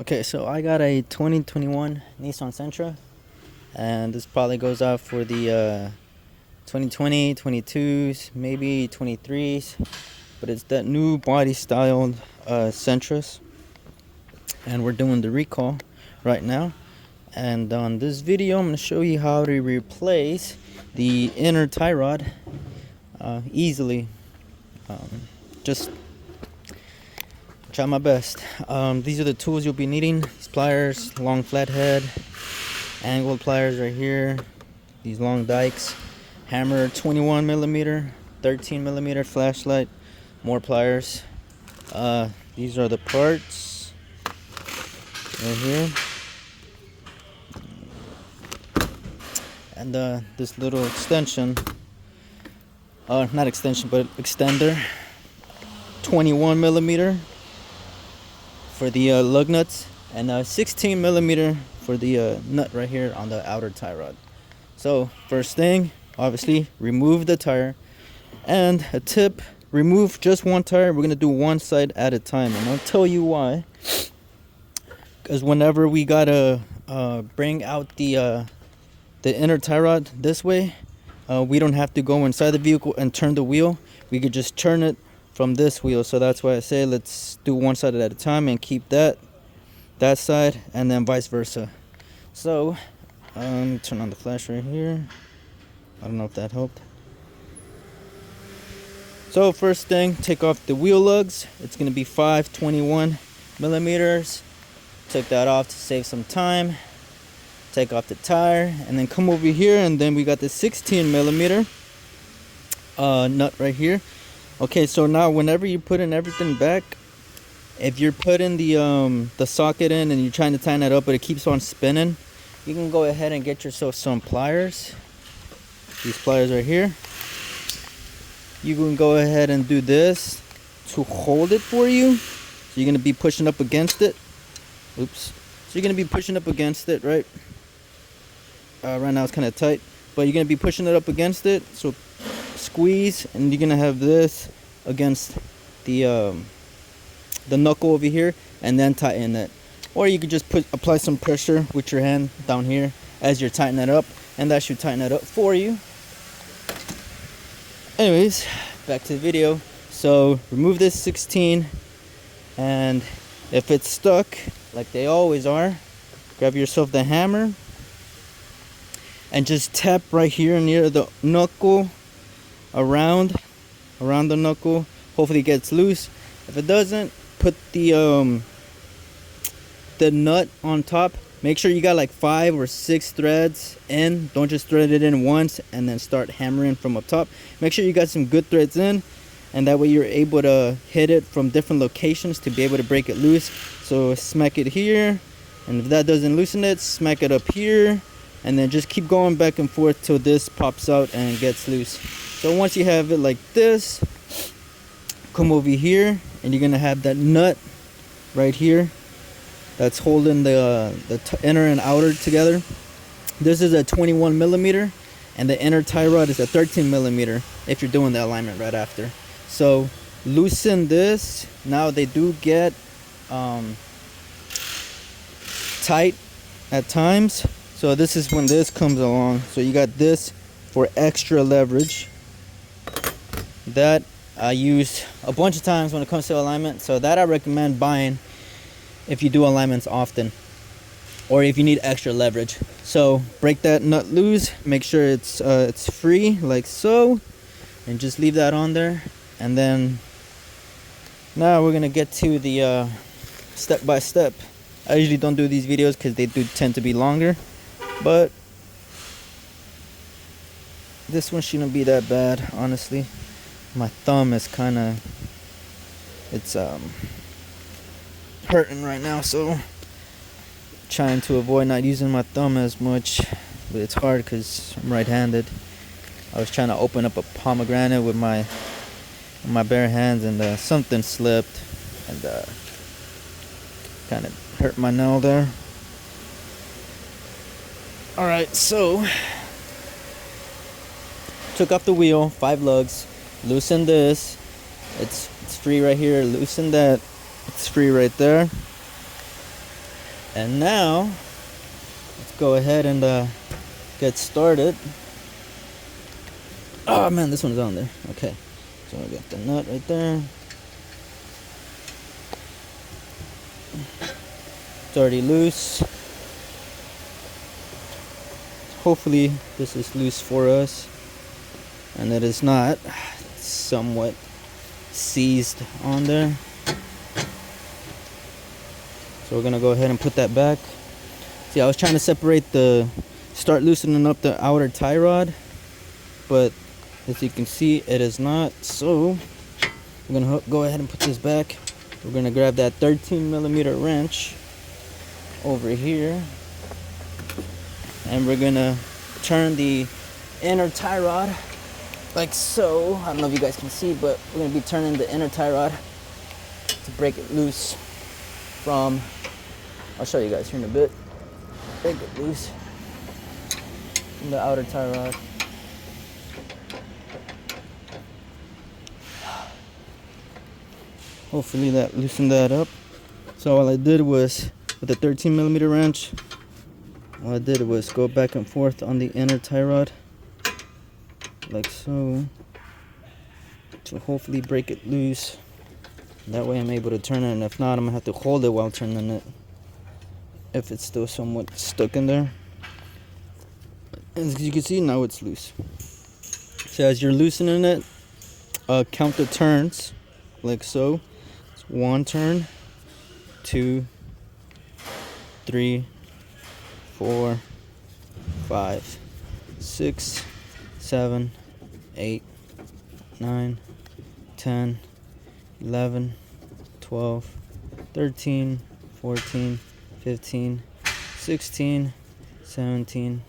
Okay, so I got a 2021 Nissan Sentra, and this probably goes out for the 2020, 22s, maybe 23s, but it's that new body styled Sentras, and we're doing the recall right now. And on this video, I'm going to show you how to replace the inner tie rod easily. Just try my best. These are the tools you'll be needing: these pliers, long flathead, angled pliers right here, these long dikes, hammer, 21 millimeter, 13 millimeter flashlight, more pliers. These are the parts right here, and this little extension, not extension but extender, 21 millimeter for the lug nuts, and 16 millimeter for the nut right here on the outer tie rod. So first thing, obviously remove the tire, and a tip: remove just one tire. We're gonna do one side at a time, and I'll tell you why. Because whenever we gotta bring out the inner tie rod this way, we don't have to go inside the vehicle and turn the wheel. We could just turn it from this wheel. So that's why I say let's do one side at a time and keep that side, and then vice versa. So turn on the flash right here. I don't know if that helped. So first thing, take off the wheel lugs. It's going to be 521 millimeters. Take that off to save some time. Take off the tire, and then come over here, and then we got the 16 millimeter nut right here. Okay, so now whenever you put in everything back, if you're putting the socket in and you're trying to tighten it up but it keeps on spinning, you can go ahead and get yourself some pliers. These pliers right here. You can go ahead and do this to hold it for you. So you're going to be pushing up against it. Oops. So you're going to be pushing up against it, right? Right now it's kind of tight, but you're going to be pushing it up against it. So squeeze, and you're going to have this against the knuckle over here, and then tighten it. Or you could just apply some pressure with your hand down here as you're tightening it up, and that should tighten it up for you. Anyways, back to the video. So remove this 16, and if it's stuck like they always are, grab yourself the hammer and just tap right here near the knuckle, around the knuckle. Hopefully it gets loose. If it doesn't, put the nut on top. Make sure you got like 5 or 6 threads in. Don't just thread it in once and then start hammering from up top. Make sure you got some good threads in, and that way you're able to hit it from different locations to be able to break it loose. So smack it here, and if that doesn't loosen it, smack it up here, and then just keep going back and forth till this pops out and gets loose. So once you have it like this, come over here, and you're gonna have that nut right here that's holding the inner and outer together. This is a 21 millimeter, and the inner tie rod is a 13 millimeter if you're doing the alignment right after. So loosen this. Now they do get tight at times, so this is when this comes along. So you got this for extra leverage that I use a bunch of times when it comes to alignment. So that I recommend buying if you do alignments often, or if you need extra leverage. So break that nut loose, make sure it's free like so, and just leave that on there. And then now we're gonna get to the step by step. I usually don't do these videos because they do tend to be longer, but this one shouldn't be that bad, honestly. My thumb is it's hurting right now, so trying to avoid not using my thumb as much, but it's hard because I'm right-handed. I was trying to open up a pomegranate with my bare hands, and something slipped and kind of hurt my nail there. Alright, so took off the wheel, 5 lugs, loosen this, it's free right here, loosen that, it's free right there. And now let's go ahead and get started. Oh man, this one's on there. Okay, so I got the nut right there. It's already loose. Hopefully this is loose for us, and it is not. It's somewhat seized on there. So we're gonna go ahead and put that back. See, I was trying to start loosening up the outer tie rod, but as you can see, it is not. So we're gonna go ahead and put this back. We're gonna grab that 13mm wrench over here, and we're gonna turn the inner tie rod like so. I don't know if you guys can see, but we're gonna be turning the inner tie rod to break it loose from, I'll show you guys here in a bit. Break it loose from the outer tie rod. Hopefully that loosened that up. So all I did was, with the 13mm wrench, all I did was go back and forth on the inner tie rod, like so, to hopefully break it loose. That way I'm able to turn it, and if not, I'm gonna have to hold it while turning it, if it's still somewhat stuck in there. And as you can see, now it's loose. So as you're loosening it, count the turns, like so. It's 1 turn, 2, 3, 4, 5, 6, 7, 8, 9, 10, 11, 12, 13, 14, 15, 16, 17,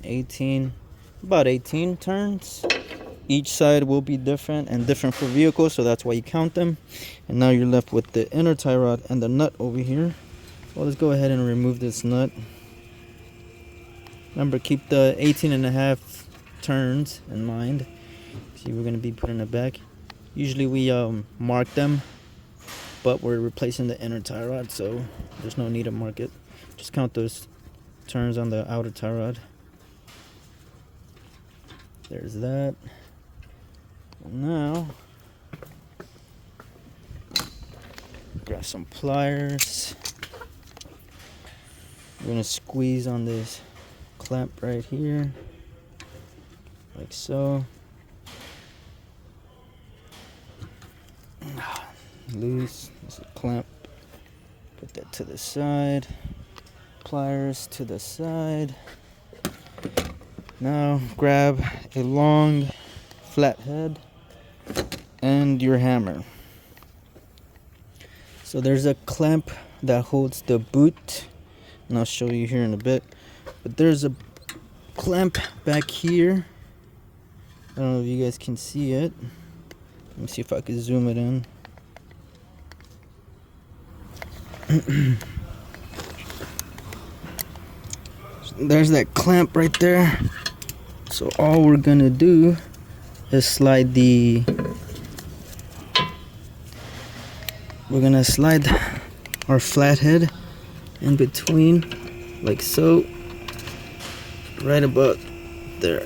18, about 18 turns. Each side will be different and different for vehicles, so that's why you count them. And now you're left with the inner tie rod and the nut over here. Well, let's go ahead and remove this nut. Remember, keep the 18.5 turns in mind. See, we're going to be putting it back. Usually we mark them, but we're replacing the inner tie rod, so there's no need to mark it. Just count those turns on the outer tie rod. There's that. And now, grab some pliers. We're gonna squeeze on this clamp right here, like so. Loose. This is a clamp. Put that to the side. Pliers to the side. Now grab a long flat head and your hammer. So there's a clamp that holds the boot, and I'll show you here in a bit. But there's a clamp back here. I don't know if you guys can see it. Let me see if I can zoom it in. There's that clamp right there. So all we're gonna do is slide our flathead in between, like so, right about there.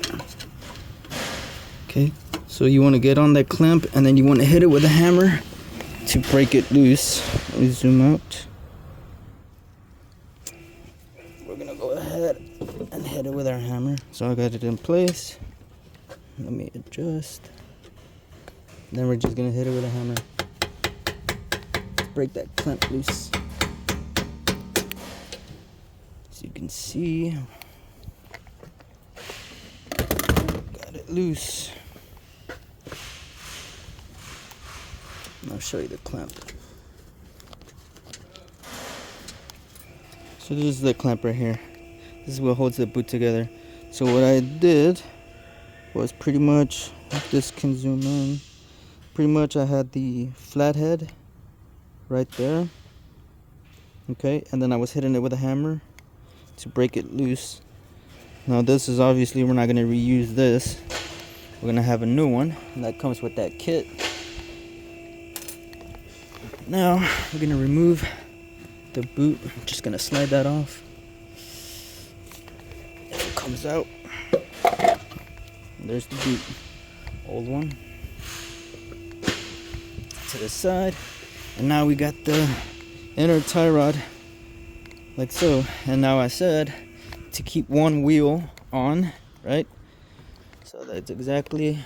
Okay, so you want to get on that clamp, and then you want to hit it with a hammer to break it loose. Let me zoom out. We're gonna go ahead and hit it with our hammer. So I got it in place. Let me adjust. Then we're just gonna hit it with a hammer. Break that clamp loose. As you can see, got it loose. And I'll show you the clamp. So this is the clamp right here. This is what holds the boot together. So what I did was pretty much, if this can zoom in, pretty much I had the flathead right there. Okay, and then I was hitting it with a hammer to break it loose. Now this is obviously, we're not going to reuse this. We're going to have a new one, and that comes with that kit. Now we're going to remove the boot. I'm just gonna slide that off. It comes out. There's the boot, old one, to the side. And now we got the inner tie rod like so. And now I said to keep one wheel on, right? So that's exactly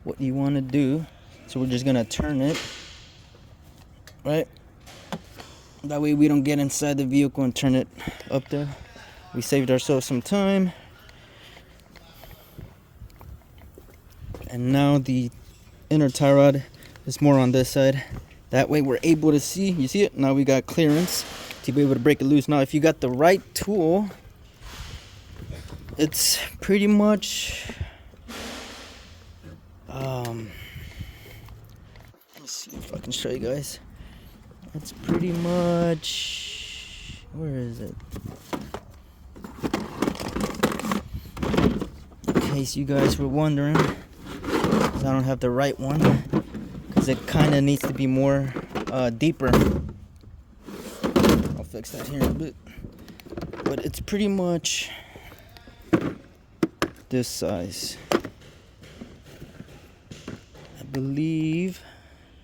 what you want to do. So we're just gonna turn it, right? That way we don't get inside the vehicle and turn it up there. We saved ourselves some time. And now the inner tie rod is more on this side. That way we're able to see, you see it? Now we got clearance to be able to break it loose. Now if you got the right tool, it's pretty much, let me see if I can show you guys. It's pretty much, where is it? In case you guys were wondering, I don't have the right one, because it kind of needs to be more deeper. I'll fix that here in a bit. But it's pretty much this size. I believe.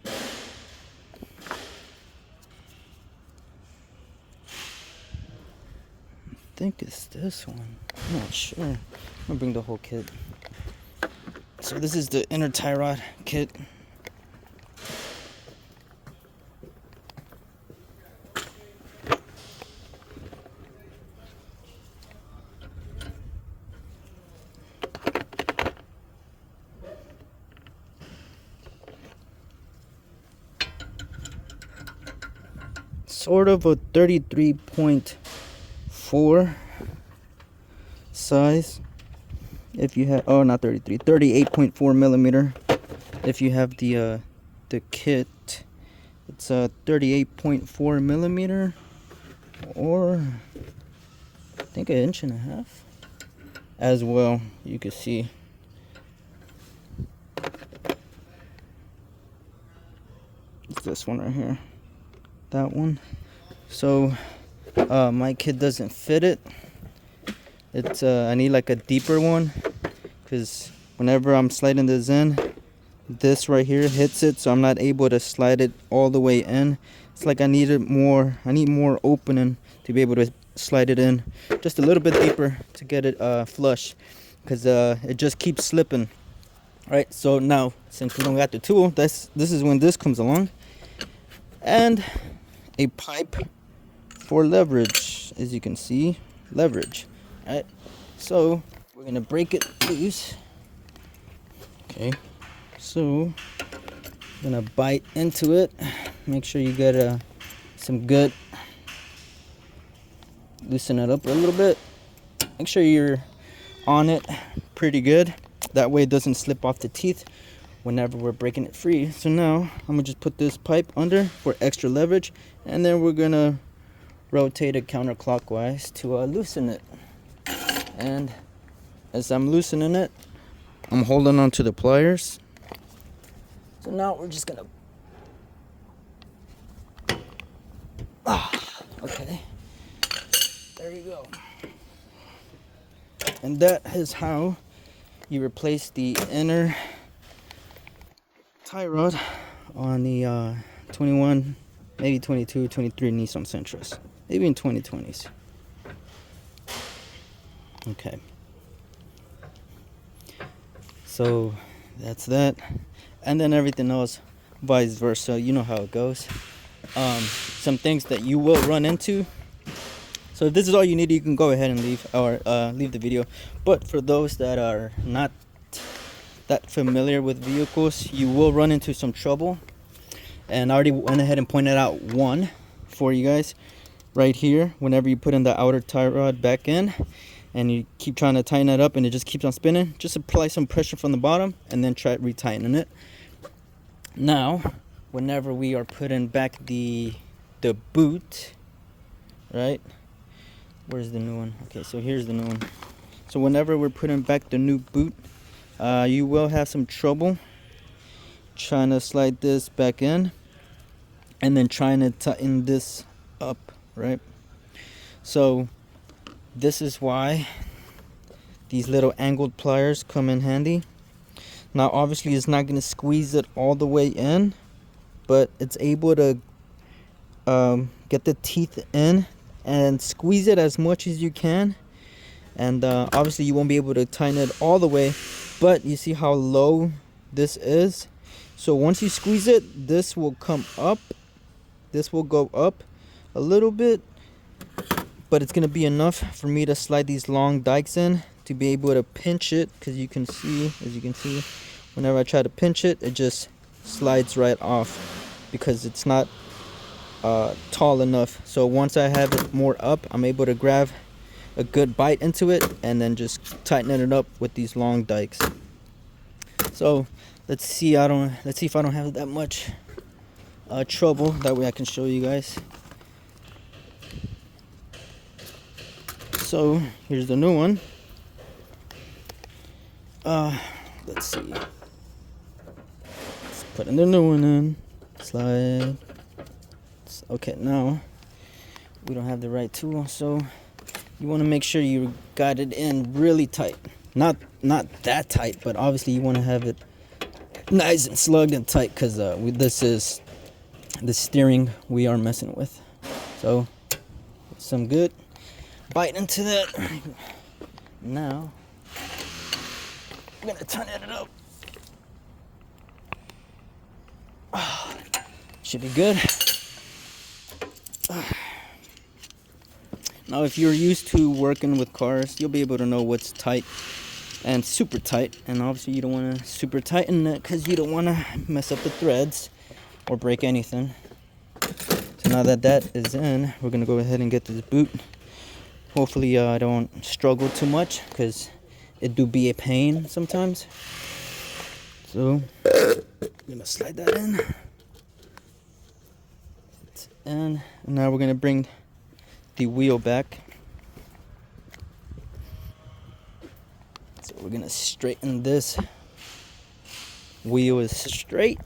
I think it's this one. I'm not sure. I'm gonna bring the whole kit. So this is the inner tie rod kit. Sort of a 33.4 size. If you have, oh, not 33, 38.4 millimeter. If you have the kit, it's a 38.4 millimeter, or I think 1.5 inches as well. You can see. It's this one right here. That one. So my kit doesn't fit it. It's I need like a deeper one, because whenever I'm sliding this in, this right here hits it, so I'm not able to slide it all the way in. It's like I need more opening to be able to slide it in just a little bit deeper to get it flush, because it just keeps slipping. Right, so now since we don't got the tool, this is when this comes along, and a pipe for leverage. As you can see, leverage. Alright, so we're gonna break it loose. Okay, so I'm gonna bite into it. Make sure you get some good, loosen it up a little bit. Make sure you're on it pretty good. That way it doesn't slip off the teeth whenever we're breaking it free. So now I'm gonna just put this pipe under for extra leverage, and then we're gonna rotate it counterclockwise to loosen it. And as I'm loosening it, I'm holding on to the pliers. So now we're just gonna, okay, there you go. And that is how you replace the inner tie rod on the 21, maybe 22, 23 Nissan Sentras, maybe in 2020s. Okay, so that's that, and then everything else vice versa. You know how it goes. Some things that you will run into. So if this is all you need, you can go ahead and leave, or leave the video. But for those that are not that familiar with vehicles, you will run into some trouble. And I already went ahead and pointed out one for you guys right here. Whenever you put in the outer tie rod back in, and you keep trying to tighten it up and it just keeps on spinning, just apply some pressure from the bottom and then try retightening it. Now, whenever we are putting back the boot, right? Where's the new one? Okay, so here's the new one. So whenever we're putting back the new boot, you will have some trouble trying to slide this back in, and then trying to tighten this up, right? So this is why these little angled pliers come in handy. Now obviously it's not going to squeeze it all the way in, but it's able to get the teeth in and squeeze it as much as you can. And obviously you won't be able to tighten it all the way, but you see how low this is. So once you squeeze it, this will come up, this will go up a little bit, but it's gonna be enough for me to slide these long dikes in to be able to pinch it, because as you can see, whenever I try to pinch it, it just slides right off because it's not tall enough. So once I have it more up, I'm able to grab a good bite into it and then just tighten it up with these long dikes. So let's see if I don't have that much trouble. That way I can show you guys. So here's the new one. Let's see. Let's put in the new one in. Slide. Okay, now we don't have the right tool, so you want to make sure you got it in really tight. Not that tight, but obviously you want to have it nice and slugged and tight, because this is the steering we are messing with. So some good bite into that. Now I'm gonna turn it up. Should be good. Now if you're used to working with cars, you'll be able to know what's tight and super tight, and obviously you don't want to super tighten it because you don't want to mess up the threads or break anything. So now that that is in, we're gonna go ahead and get this boot. Hopefully I don't struggle too much, because it do be a pain sometimes. So I'm gonna slide that in. It's in. And now we're gonna bring the wheel back. So we're gonna straighten this. Wheel is straight.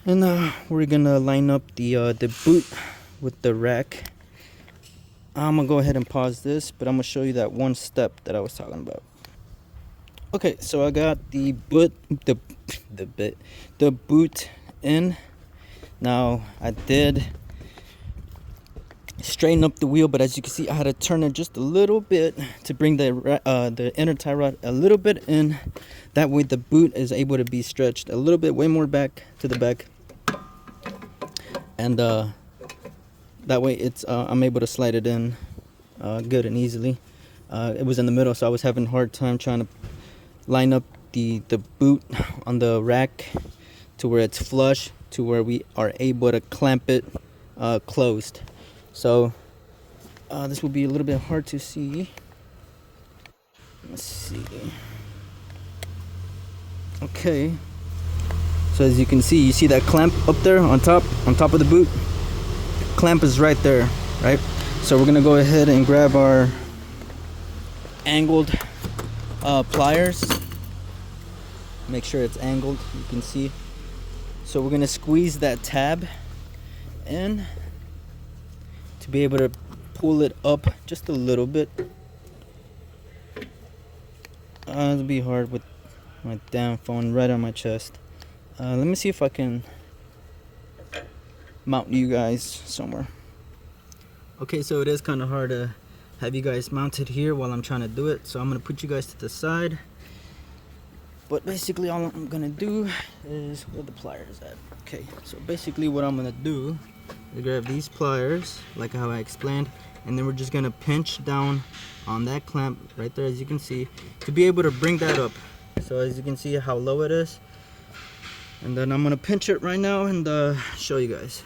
And we're gonna line up the boot with the rack. I'm gonna go ahead and pause this, but I'm gonna show you that one step that I was talking about. Okay, so I got the boot in. Now I did straighten up the wheel, but as you can see, I had to turn it just a little bit to bring the inner tie rod a little bit in. That way the boot is able to be stretched a little bit, way more back to the back, and that way it's I'm able to slide it in good and easily. It was in the middle, so I was having a hard time trying to line up the boot on the rack to where it's flush, to where we are able to clamp it closed. So this will be a little bit hard to see. Let's see. Okay, so as you can see, you see that clamp up there on top of the boot? Clamp is right there, right? So we're gonna go ahead and grab our angled pliers. Make sure it's angled, you can see. So we're gonna squeeze that tab in to be able to pull it up just a little bit. It'll be hard with my damn phone right on my chest. Let me see if I can mount you guys somewhere. Okay, so it is kind of hard to have you guys mounted here while I'm trying to do it, so I'm gonna put you guys to the side. But basically all I'm gonna do is, where the pliers at? Okay, so basically what I'm gonna do is grab these pliers like how I explained, and then we're just gonna pinch down on that clamp right there, as you can see, to be able to bring that up. So as you can see how low it is, and then I'm gonna pinch it right now and show you guys.